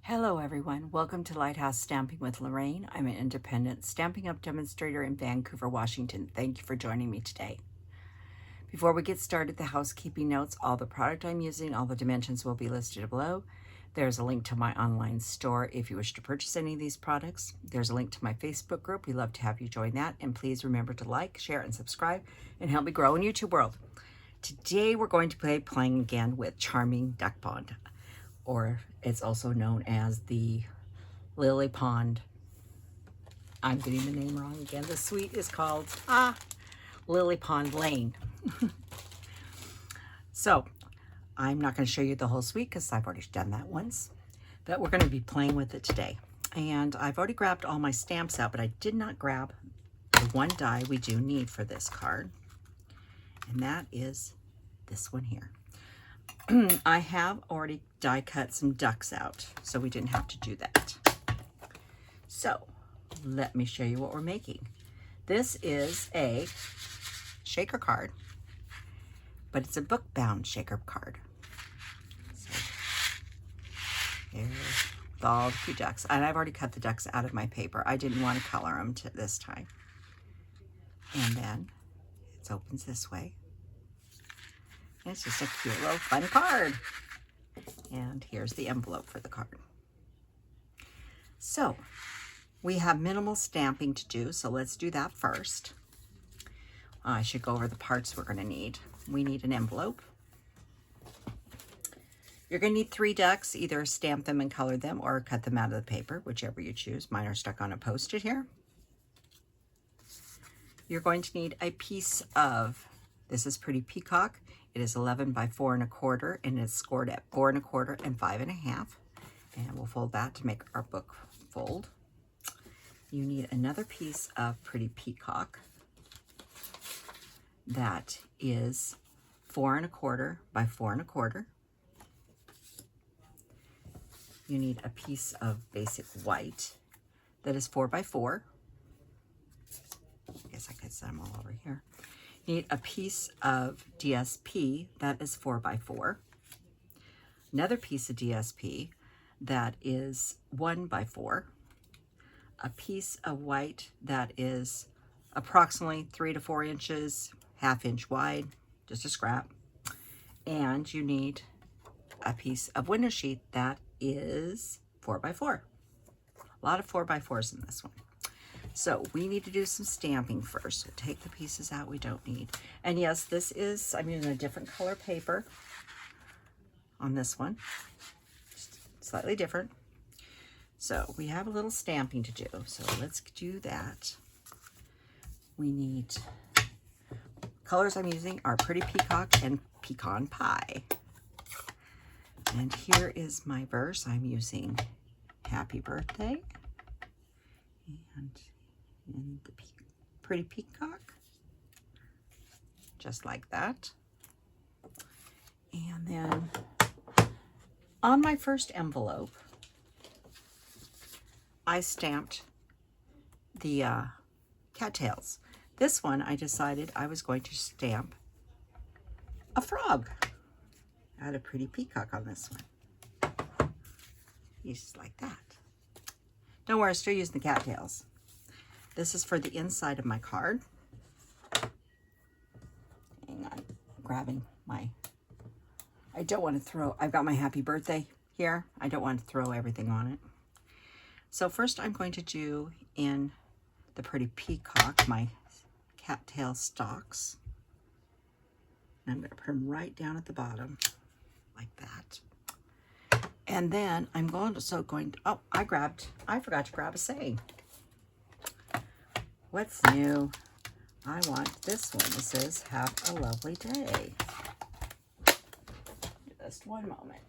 Hello everyone, welcome to Lighthouse Stamping with Lorraine. I'm an independent Stampin' Up! Demonstrator in Vancouver, Washington. Thank you for joining me today. Before we get started, the housekeeping notes, all the product I'm using, all the dimensions will be listed below. There's a link to my online store if you wish to purchase any of these products. There's a link to my Facebook group. We'd love to have you join that. And please remember to like, share, and subscribe and help me grow in YouTube world. Today we're going to be playing again with Charming Duck Pond, or it's also known as the Lily Pond. I'm getting the name wrong again. The suite is called Lily Pond Lane. So I'm not going to show you the whole suite because I've already done that once, but we're going to be playing with it today. And I've already grabbed all my stamps out, but I did not grab the one die we do need for this card, and that is this one here. I have already die cut some ducks out, so we didn't have to do that. So let me show you what we're making. This is a shaker card, but it's a book bound shaker card. So here's all the cute ducks, and I've already cut the ducks out of my paper. I didn't want to color them this time. And then it opens this way. It's just a cute little fun card. And here's the envelope for the card. So we have minimal stamping to do, so let's do that first. I should go over the parts we're going to need. We need an envelope. You're going to need 3 ducks. Either stamp them and color them or cut them out of the paper, whichever you choose. Mine are stuck on a Post-it here. You're going to need a piece of, this is Pretty Peacock. It is 11 by 4 1/4, and it's scored at 4 1/4 and 5 1/2. And we'll fold that to make our book fold. You need another piece of Pretty Peacock that is 4 1/4 by 4 1/4. You need a piece of basic white that is 4 by 4. I guess I could set them all over here. You need a piece of DSP that is 4 by 4. Another piece of DSP that is 1 by 4. A piece of white that is approximately 3 to 4 inches, 1/2 inch wide, just a scrap. And you need a piece of window sheet that is 4 by 4. A lot of 4 by 4s in this one. So we need to do some stamping first. We'll take the pieces out we don't need. And yes, this is, I'm using a different color paper on this one. Just slightly different. So we have a little stamping to do. So let's do that. We need, colors I'm using are Pretty Peacock and Pecan Pie. And here is my verse. I'm using Happy Birthday. And in the Pretty Peacock, just like that. And then on my first envelope, I stamped the cattails. This one, I decided I was going to stamp a frog. I had a Pretty Peacock on this one. Just like that. Don't worry, I'm still using the cattails. This is for the inside of my card. Hang on, grabbing my, I don't want to throw, I've got my Happy Birthday here. I don't want to throw everything on it. So first I'm going to do in the Pretty Peacock, my cattail stalks. And I'm going to put them right down at the bottom, like that. And then I'm going to, oh, I forgot to grab a saying. What's new? I want this one. It says, have a lovely day. Just one moment.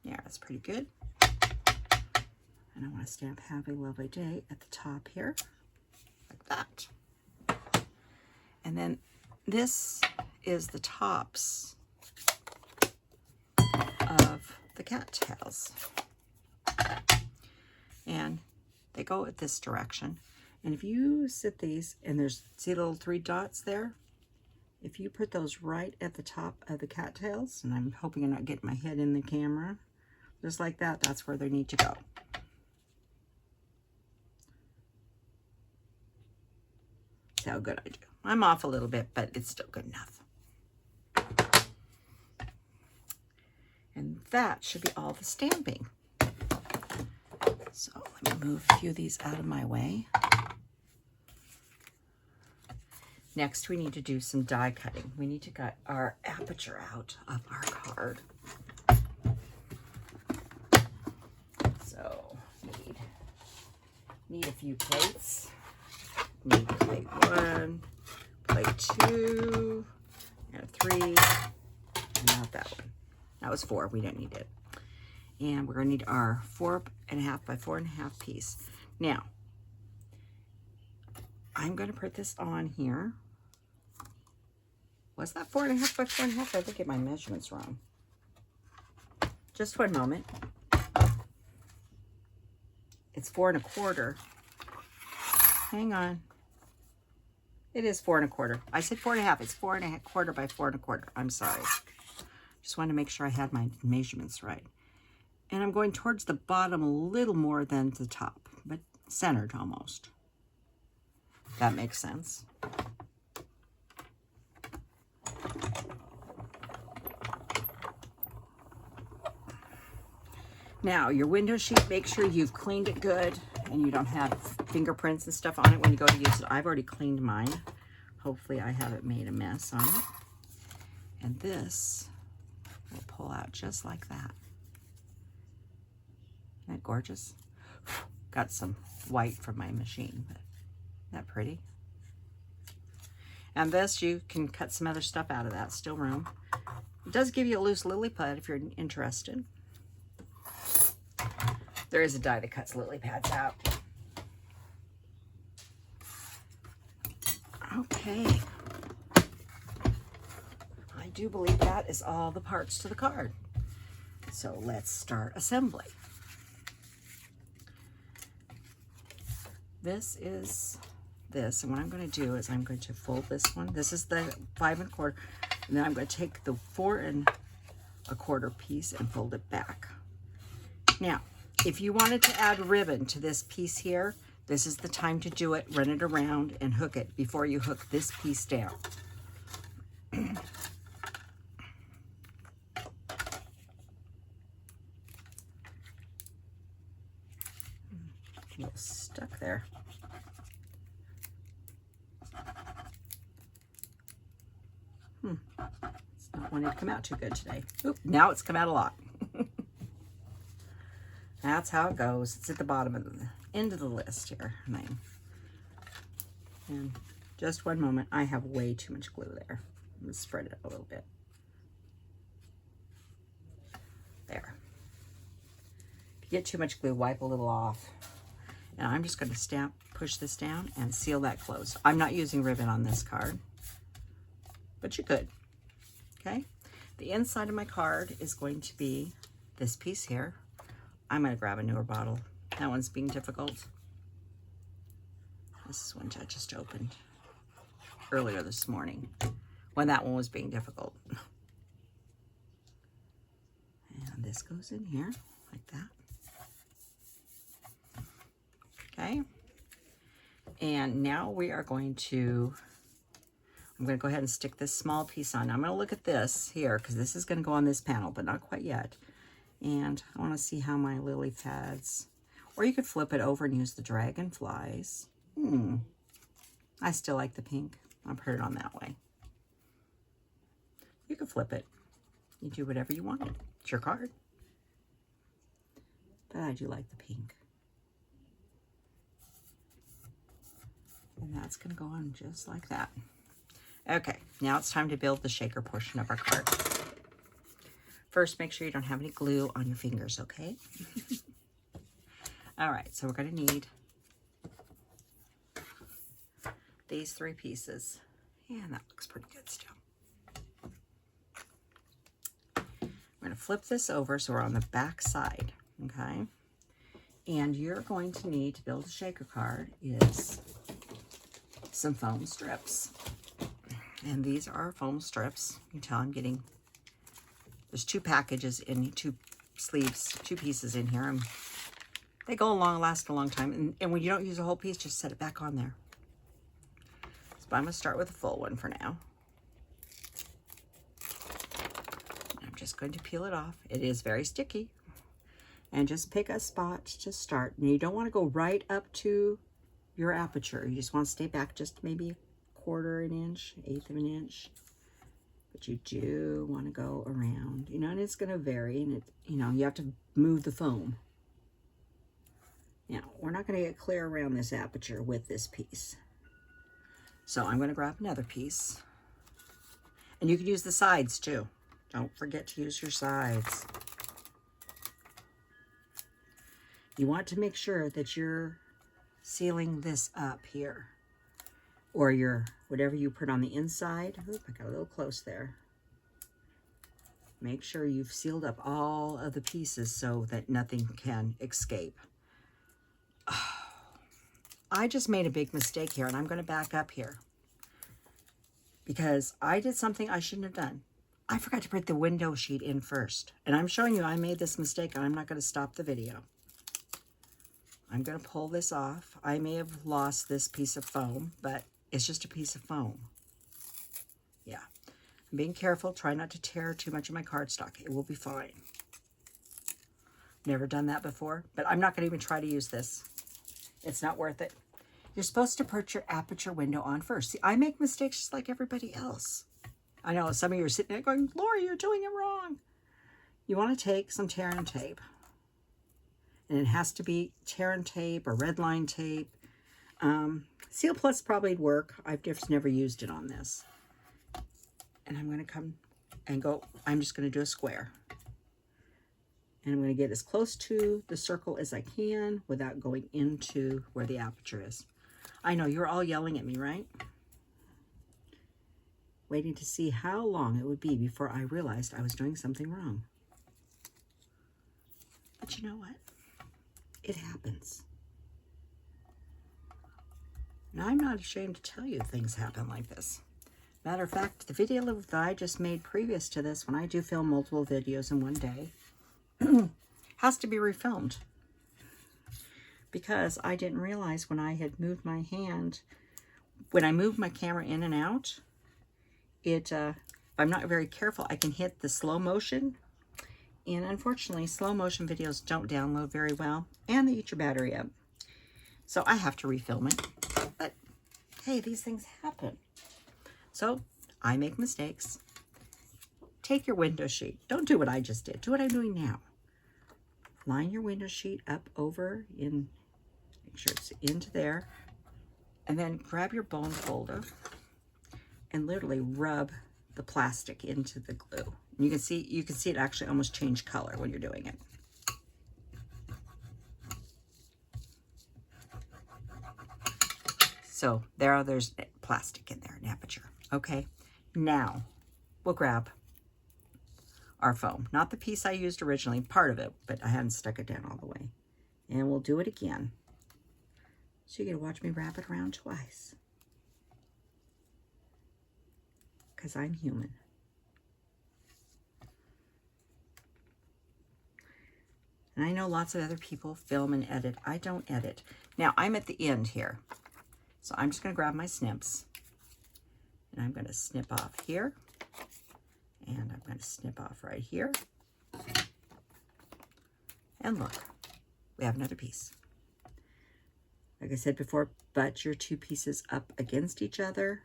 Yeah, that's pretty good. And I want to stamp have a lovely day at the top here. Like that. And then this is the tops of the cattails. And they go at this direction. And if you sit these, and there's, see the little 3 dots there? If you put those right at the top of the cattails, and I'm hoping I'm not getting my head in the camera, just like that, that's where they need to go. See how good I do. I'm off a little bit, but it's still good enough. And that should be all the stamping. So let me move a few of these out of my way. Next, we need to do some die cutting. We need to cut our aperture out of our card. So, need a few plates. Need plate 1, plate 2, and 3, and not that one. That was 4, we don't need it. And we're gonna need our 4.5 by 4.5 piece. Now, I'm gonna put this on here. Was that 4.5 by 4.5? I think I get my measurements wrong. Just one moment. It's 4 1/4. Hang on. It is 4 1/4. I said 4.5. It's 4 1/4 by 4 1/4. I'm sorry. Just wanted to make sure I had my measurements right. And I'm going towards the bottom a little more than the top, but centered almost. That makes sense. Now, your window sheet, make sure you've cleaned it good and you don't have fingerprints and stuff on it when you go to use it. I've already cleaned mine. Hopefully I haven't made a mess on it. And this will pull out just like that. Isn't that gorgeous? Got some white from my machine, but isn't that pretty? And this, you can cut some other stuff out of that, still room. It does give you a loose lily pad if you're interested. There is a die that cuts lily pads out. Okay. I do believe that is all the parts to the card. So let's start assembly. This is this, and what I'm going to do is I'm going to fold this one. This is the 5 1/4, and then I'm going to take the 4 1/4 piece and fold it back. Now, if you wanted to add ribbon to this piece here, this is the time to do it. Run it around and hook it before you hook this piece down. A little stuck there. It's not wanting to come out too good today. Oop, now it's come out a lot. That's how it goes. It's at the bottom of the end of the list here. And just one moment. I have way too much glue there. I'm going to spread it a little bit. There. If you get too much glue, wipe a little off. And I'm just going to push this down and seal that closed. I'm not using ribbon on this card, but you could. Okay? The inside of my card is going to be this piece here. I'm going to grab a newer bottle. That one's being difficult. This is one I just opened earlier this morning when that one was being difficult. And this goes in here like that. Okay. And now we are going to, I'm going to go ahead and stick this small piece on. I'm going to look at this here because this is going to go on this panel, but not quite yet. And I want to see how my lily pads, or you could flip it over and use the dragonflies. I still like the pink. I'll put it on that way. You can flip it. You do whatever you want. It's your card. But I do like the pink. And that's going to go on just like that. Okay, now it's time to build the shaker portion of our card. First, make sure you don't have any glue on your fingers, okay? All right, so we're going to need these 3 pieces. And that looks pretty good still. We're going to flip this over so we're on the back side, okay? And you're going to need to build a shaker card is some foam strips. And these are foam strips. You can tell I'm getting, there's 2 packages in 2 sleeves, 2 pieces in here. And they go along, last a long time. And when you don't use a whole piece, just set it back on there. So I'm going to start with a full one for now. I'm just going to peel it off. It is very sticky. And just pick a spot to start. And you don't want to go right up to your aperture. You just want to stay back just maybe 1/4 inch, 1/8 of an inch. But you do want to go around, you know, and it's going to vary. And it, you know, you have to move the foam. Now, we're not going to get clear around this aperture with this piece. So I'm going to grab another piece. And you can use the sides too. Don't forget to use your sides. You want to make sure that you're sealing this up here. Or your, whatever you put on the inside. Oop, I got a little close there. Make sure you've sealed up all of the pieces so that nothing can escape. Oh, I just made a big mistake here, and I'm going to back up here. Because I did something I shouldn't have done. I forgot to put the window sheet in first. And I'm showing you I made this mistake, and I'm not going to stop the video. I'm going to pull this off. I may have lost this piece of foam, but it's just a piece of foam. Yeah. I'm being careful. Try not to tear too much of my cardstock. It will be fine. Never done that before, but I'm not going to even try to use this. It's not worth it. You're supposed to put your aperture window on first. See, I make mistakes just like everybody else. I know some of you are sitting there going, Lori, you're doing it wrong. You want to take some tear and tape. And it has to be tear and tape or red line tape. Seal Plus probably would work. I've just never used it on this. And I'm going to come and go, I'm just going to do a square. And I'm going to get as close to the circle as I can without going into where the aperture is. I know you're all yelling at me, right? Waiting to see how long it would be before I realized I was doing something wrong. But you know what? It happens. Now, I'm not ashamed to tell you things happen like this. Matter of fact, the video that I just made previous to this, when I do film multiple videos in one day, has to be refilmed. Because I didn't realize when I had moved my hand, when I moved my camera in and out, if I'm not very careful, I can hit the slow motion. And unfortunately, slow motion videos don't download very well, and they eat your battery up. So I have to refilm it. But hey, these things happen. So I make mistakes. Take your window sheet. Don't do what I just did. Do what I'm doing now. Line your window sheet up over in, make sure it's into there. And then grab your bone folder and literally rub the plastic into the glue. You can see it actually almost change color when you're doing it. So there's plastic in there, an aperture. Okay, now we'll grab our foam. Not the piece I used originally, part of it, but I hadn't stuck it down all the way. And we'll do it again. So you're gonna watch me wrap it around twice. Because I'm human. And I know lots of other people film and edit. I don't edit. Now, I'm at the end here. So I'm just going to grab my snips. And I'm going to snip off here. And I'm going to snip off right here. And look, we have another piece. Like I said before, butt your 2 pieces up against each other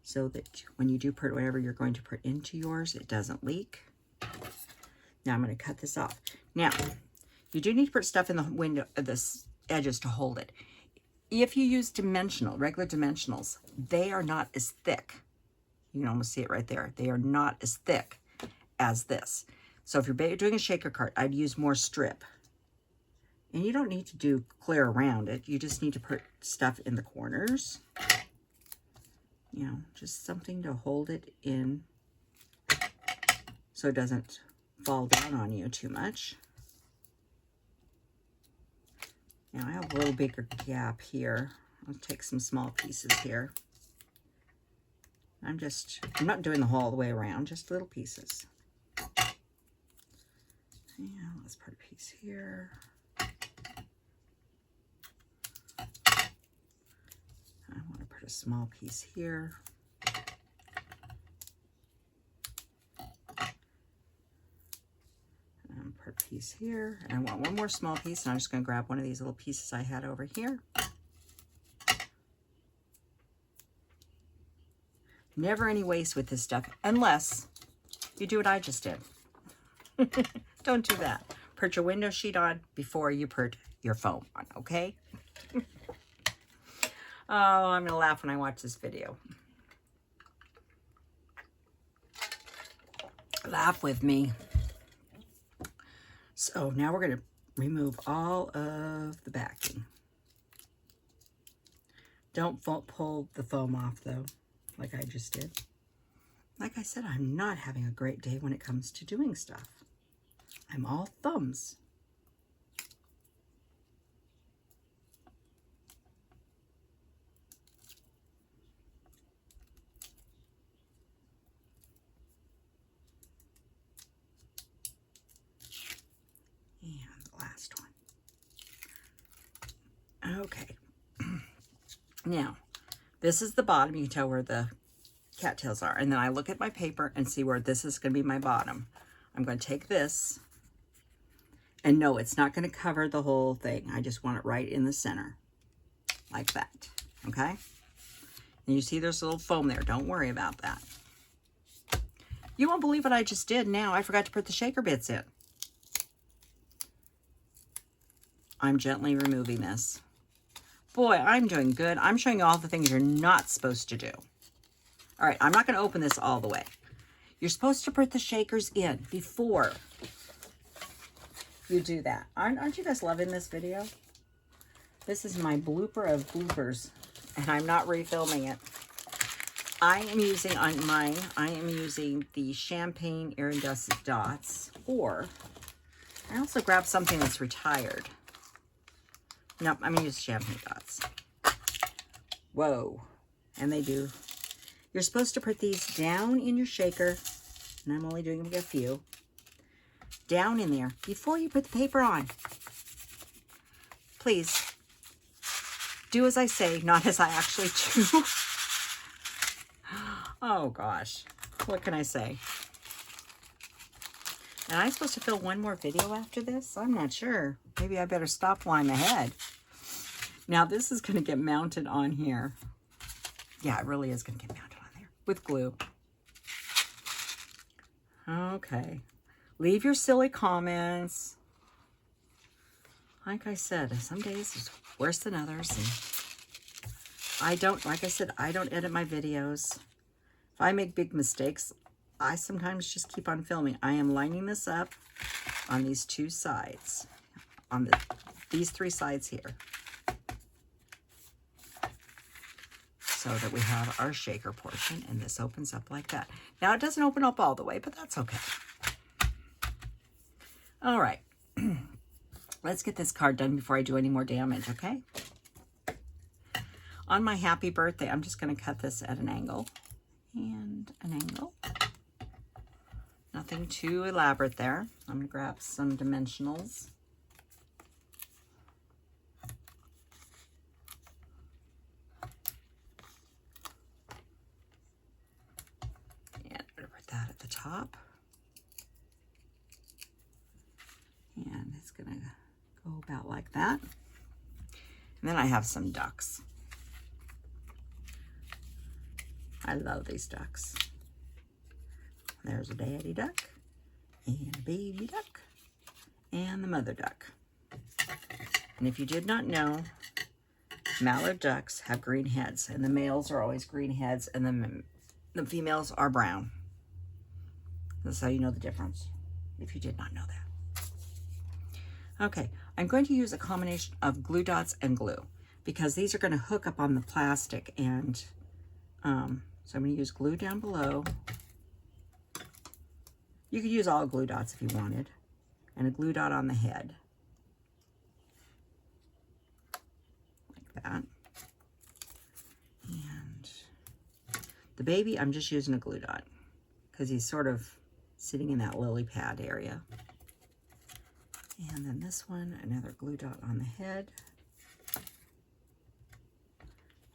so that when you do put whatever you're going to put into yours, it doesn't leak. Now I'm going to cut this off. Now, you do need to put stuff in the window, the edges to hold it. If you use regular dimensionals, they are not as thick. You can almost see it right there. They are not as thick as this. So if you're doing a shaker cart, I'd use more strip. And you don't need to do clear around it. You just need to put stuff in the corners. You know, just something to hold it in so it doesn't fall down on you too much. Now I have a little bigger gap here. I'll take some small pieces here. I'm not doing the whole all the way around, just little pieces. Yeah, let's put a piece here. I want to put a small piece here. And put a piece here. And I want one more small piece, and I'm just going to grab one of these little pieces I had over here. Never any waste with this stuff, unless you do what I just did. Don't do that. Put your window sheet on before you put your foam on, okay? Oh, I'm going to laugh when I watch this video. Laugh with me. So now we're going to remove all of the backing. Don't pull the foam off, though, like I just did. Like I said, I'm not having a great day when it comes to doing stuff. I'm all thumbs. And the last one. Okay. Now, this is the bottom. You can tell where the cattails are. And then I look at my paper and see where this is going to be my bottom. I'm going to take this. And no, it's not going to cover the whole thing. I just want it right in the center. Like that. Okay? And you see there's a little foam there. Don't worry about that. You won't believe what I just did now. I forgot to put the shaker bits in. I'm gently removing this. Boy, I'm doing good. I'm showing you all the things you're not supposed to do. All right, I'm not going to open this all the way. You're supposed to put the shakers in before you do that. Aren't you guys loving this video? This is my blooper of bloopers, and I'm not refilming it. I am using on mine, I am using the Champagne Iridescent dots, or I also grabbed something that's retired. Nope, I'm going to use champagne dots. Whoa. And they do. You're supposed to put these down in your shaker, and I'm only doing a few, down in there before you put the paper on. Please, do as I say, not as I actually do. Oh, gosh. What can I say? Am I supposed to film one more video after this? I'm not sure. Maybe I better stop while I'm ahead. Now, this is going to get mounted on here. Yeah, it really is going to get mounted on there with glue. Okay. Leave your silly comments. Like I said, some days it's worse than others. And I don't, like I said, I don't edit my videos. If I make big mistakes, I sometimes just keep on filming. I am lining this up on these two sides, on these three sides here, so that we have our shaker portion, and this opens up like that. Now, it doesn't open up all the way, but that's okay. All right. Let's get this card done before I do any more damage, okay? On my happy birthday, I'm just going to cut this at an angle and an angle. Nothing too elaborate there. I'm going to grab some dimensionals. And I'm going to put that at the top. And it's going to go about like that. And then I have some ducks. I love these ducks. There's a daddy duck, and a baby duck, and the mother duck. And if you did not know, mallard ducks have green heads, and the males are always green heads, and the females are brown. That's how you know the difference, if you did not know that. Okay, I'm going to use a combination of glue dots and glue, because these are going to hook up on the plastic, and so I'm going to use glue down below. You could use all glue dots if you wanted, and a glue dot on the head, like that. The baby, I'm just using a glue dot because he's sort of sitting in that lily pad area. And then this one, another glue dot on the head.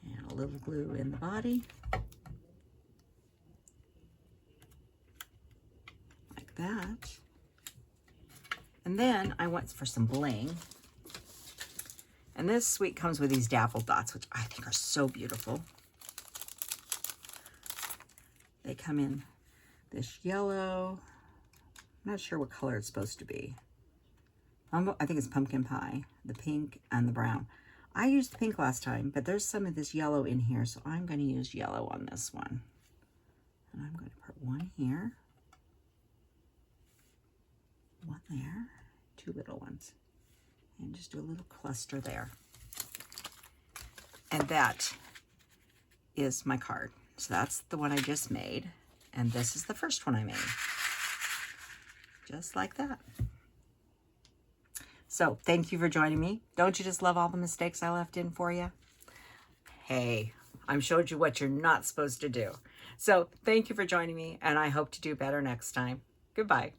And a little glue in the body. Like that. And then I went for some bling. And this suite comes with these dappled dots, which I think are so beautiful. They come in this yellow. I'm not sure what color it's supposed to be. I think it's pumpkin pie, the pink and the brown. I used the pink last time, but there's some of this yellow in here, so I'm going to use yellow on this one. And I'm going to put one here, one there, two little ones, and just do a little cluster there. And that is my card. So that's the one I just made, and this is the first one I made. Just like that. So thank you for joining me. Don't you just love all the mistakes I left in for you? Hey, I showed you what you're not supposed to do. So thank you for joining me, and I hope to do better next time. Goodbye.